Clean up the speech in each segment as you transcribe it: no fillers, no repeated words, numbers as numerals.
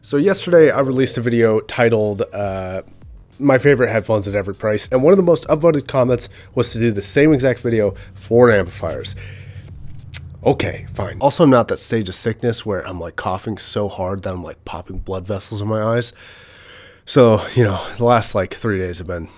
So yesterday I released a video titled my favorite headphones at every price, and one of the most upvoted comments was to do the same exact video for amplifiers. Okay, fine. Also, I'm not that stage of sickness where I'm like coughing so hard that I'm like popping blood vessels in my eyes. So, you know, the last like 3 days have been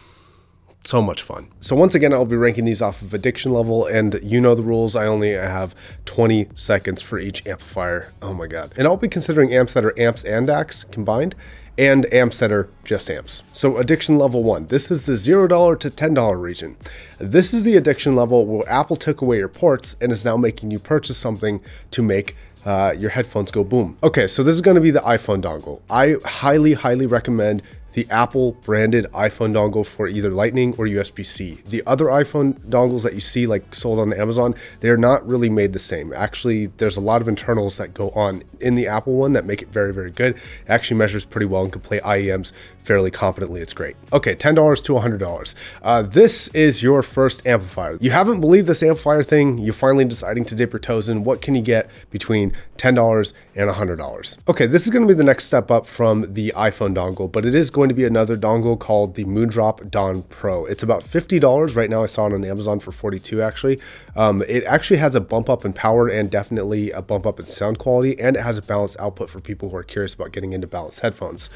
so much fun. So once again, I'll be ranking these off of addiction level, and you know the rules. I only have 20 seconds for each amplifier. Oh my God. And I'll be considering amps that are amps and DACs combined, and amps that are just amps. So addiction level 1, this is the $0 to $10 region. This is the addiction level where Apple took away your ports and is now making you purchase something to make your headphones go boom. Okay, so this is gonna be the iPhone dongle. I highly recommend the Apple branded iPhone dongle for either Lightning or USB-C. The other iPhone dongles that you see like sold on Amazon, they're not really made the same. Actually, there's a lot of internals that go on in the Apple one that make it very good. It actually measures pretty well and can play IEMs fairly competently. It's great. Okay, $10 to $100. This is your first amplifier. You haven't believed this amplifier thing, you're finally deciding to dip your toes in. What can you get between $10 and $100? Okay, this is gonna be the next step up from the iPhone dongle, but it is going to be another dongle called the Moondrop Dawn Pro. It's about $50 right now. I saw it on Amazon for $42 actually. It actually has a bump up in power and definitely a bump up in sound quality, and it has a balanced output for people who are curious about getting into balanced headphones.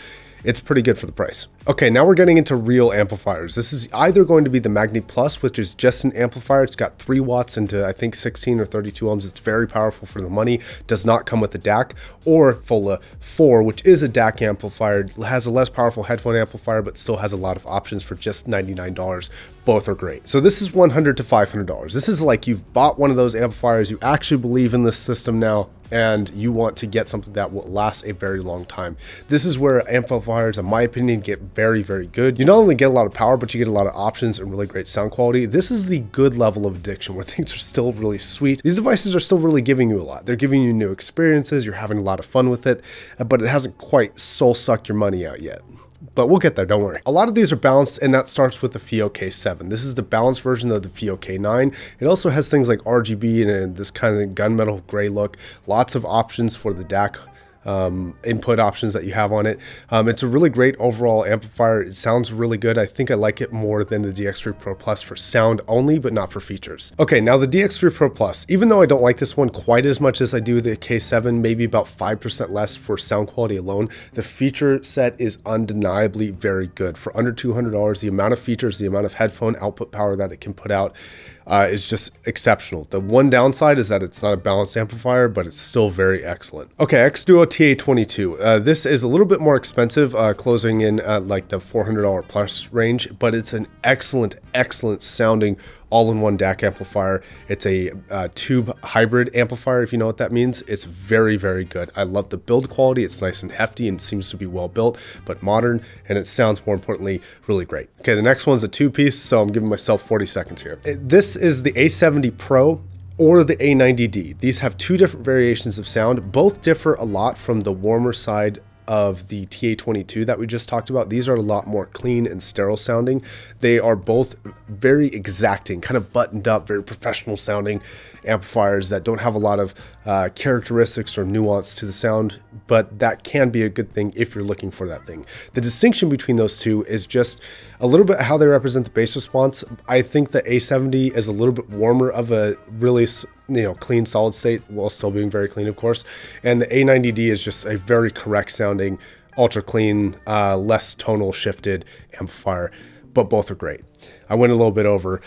It's pretty good for the price. Okay, now we're getting into real amplifiers. This is either going to be the Magni Plus, which is just an amplifier. It's got 3 watts into I think 16 or 32 ohms. It's very powerful for the money. Does not come with a DAC. Or Fola 4, which is a DAC amplifier. It has a less powerful headphone amplifier, but still has a lot of options for just $99. Both are great. So this is $100 to $500. This is like you've bought one of those amplifiers, you actually believe in this system now, and you want to get something that will last a very long time. This is where amplifiers, in my opinion, get very good. You not only get a lot of power, but you get a lot of options and really great sound quality. This is the good level of addiction where things are still really sweet. These devices are still really giving you a lot. They're giving you new experiences, you're having a lot of fun with it, but it hasn't quite soul sucked your money out yet. But we'll get there, don't worry. A lot of these are balanced, and that starts with the FIO K7. This is the balanced version of the FIO K9. It also has things like RGB and this kind of gunmetal gray look. Lots of options for the DAC input options that you have on it. It's a really great overall amplifier. It sounds really good. I think I like it more than the DX3 Pro Plus for sound only, but not for features. Okay, now the DX3 Pro Plus, even though I don't like this one quite as much as I do the K7, maybe about 5% less for sound quality alone, the feature set is undeniably very good. For under $200, the amount of features, the amount of headphone output power that it can put out is just exceptional. The one downside is that it's not a balanced amplifier, but it's still very excellent. Okay, X-Duo TA22. This is a little bit more expensive, closing in at like the $400 plus range, but it's an excellent sounding all-in-one DAC amplifier. It's a tube hybrid amplifier, if you know what that means. It's very good. I love the build quality. It's nice and hefty and seems to be well built, but modern, and it sounds, more importantly, really great. Okay, the next one's a 2-piece, so I'm giving myself 40 seconds here. This is the A70 Pro or the A90D. These have 2 different variations of sound. Both differ a lot from the warmer side of the TA22 that we just talked about. These are a lot more clean and sterile sounding. They are both very exacting, kind of buttoned up, very professional sounding amplifiers that don't have a lot of characteristics or nuance to the sound, but that can be a good thing if you're looking for that thing. The distinction between those two is just a little bit how they represent the bass response. I think the A70 is a little bit warmer of a really, you know, clean solid state while still being very clean, of course. And the A90D is just a very correct sounding, ultra clean, less tonal shifted amplifier, but both are great. I went a little bit over.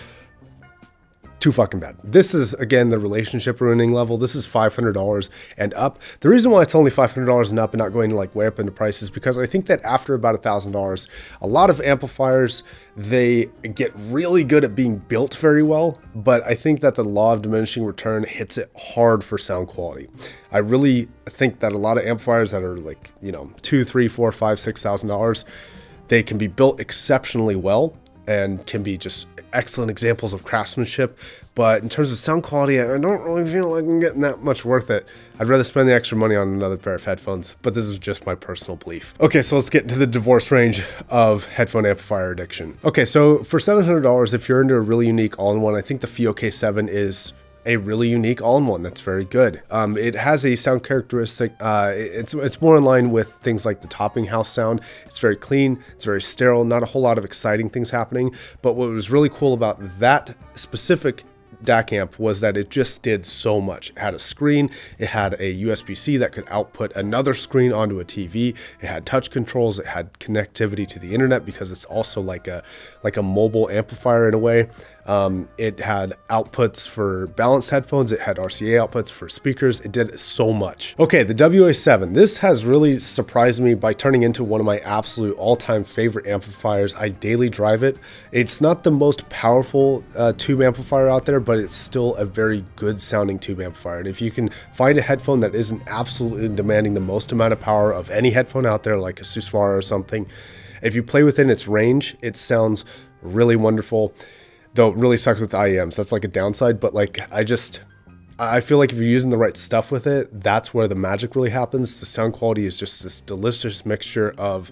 Too fucking bad. This is, again, the relationship ruining level. This is $500 and up. The reason why it's only $500 and up and not going to like way up into prices, because I think that after about $1,000, a lot of amplifiers, they get really good at being built very well, but I think that the law of diminishing return hits it hard for sound quality. I really think that a lot of amplifiers that are like, you know, $2,000, $3,000, $4,000, $5,000, $6,000, they can be built exceptionally well and can be just excellent examples of craftsmanship, but in terms of sound quality, I don't really feel like I'm getting that much worth it. I'd rather spend the extra money on another pair of headphones, but this is just my personal belief. Okay, so let's get into the divorce range of headphone amplifier addiction. Okay, so for $700, if you're into a really unique all-in-one, I think the FIO K7 is a really unique all-in-one that's very good. It has a sound characteristic, it's more in line with things like the Topping House sound. It's very clean, it's very sterile, not a whole lot of exciting things happening, but what was really cool about that specific DAC amp was that it just did so much. It had a screen, it had a USB-C that could output another screen onto a TV, it had touch controls, it had connectivity to the internet because it's also like a mobile amplifier in a way. It had outputs for balanced headphones, it had RCA outputs for speakers, it did so much. Okay, the WA7. This has really surprised me by turning into one of my absolute all-time favorite amplifiers. I daily drive it. It's not the most powerful tube amplifier out there, but it's still a very good sounding tube amplifier. And if you can find a headphone that isn't absolutely demanding the most amount of power of any headphone out there, like a Suswara or something, if you play within its range, it sounds really wonderful. Though it really sucks with IEMs. That's like a downside, but like I feel like if you're using the right stuff with it, that's where the magic really happens. The sound quality is just this delicious mixture of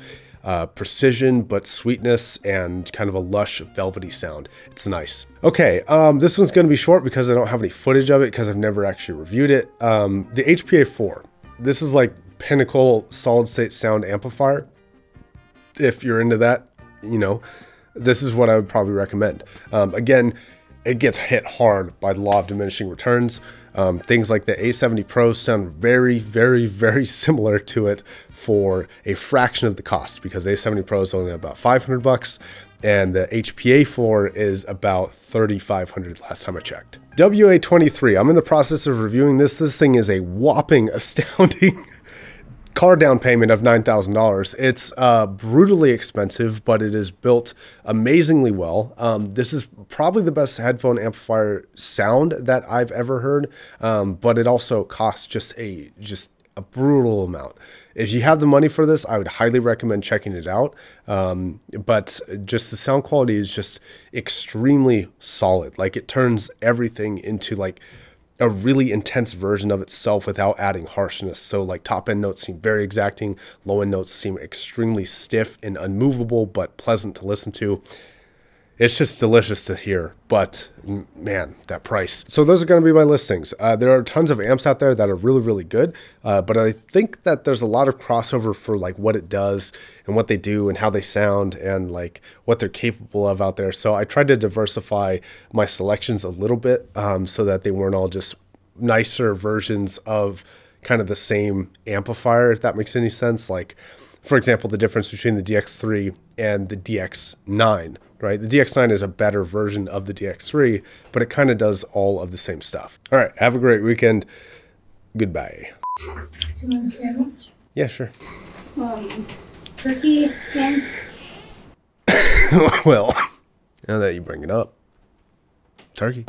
precision, but sweetness and kind of a lush, velvety sound. It's nice. Okay, this one's going to be short because I don't have any footage of it because I've never actually reviewed it. The HPA4. This is like pinnacle solid state sound amplifier. If you're into that, you know, this is what I would probably recommend. Again, it gets hit hard by the law of diminishing returns. Things like the A70 Pros sound very, very, very similar to it for a fraction of the cost because the A70 Pro is only about $500 and the HPA4 is about $3,500 last time I checked. WA23, I'm in the process of reviewing this. This thing is a whopping, astounding car down payment of $9,000. It's brutally expensive, but it is built amazingly well. This is probably the best headphone amplifier sound that I've ever heard, but it also costs just a brutal amount. If you have the money for this, I would highly recommend checking it out. But just the sound quality is just extremely solid. Like it turns everything into like a really intense version of itself without adding harshness. So like top end notes seem very exacting, low end notes seem extremely stiff and unmovable, but pleasant to listen to. It's just delicious to hear, but man, that price. So those are going to be my listings. There are tons of amps out there that are really, really good, but I think that there's a lot of crossover for like what it does and what they do and how they sound and like what they're capable of out there. So I tried to diversify my selections a little bit so that they weren't all just nicer versions of kind of the same amplifier, if that makes any sense. Like, for example, the difference between the DX3 and the DX9, right? The DX9 is a better version of the DX3, but it kind of does all of the same stuff. All right, have a great weekend. Goodbye. Do you want a sandwich? Yeah, sure. Turkey again? Well, now that you bring it up, turkey.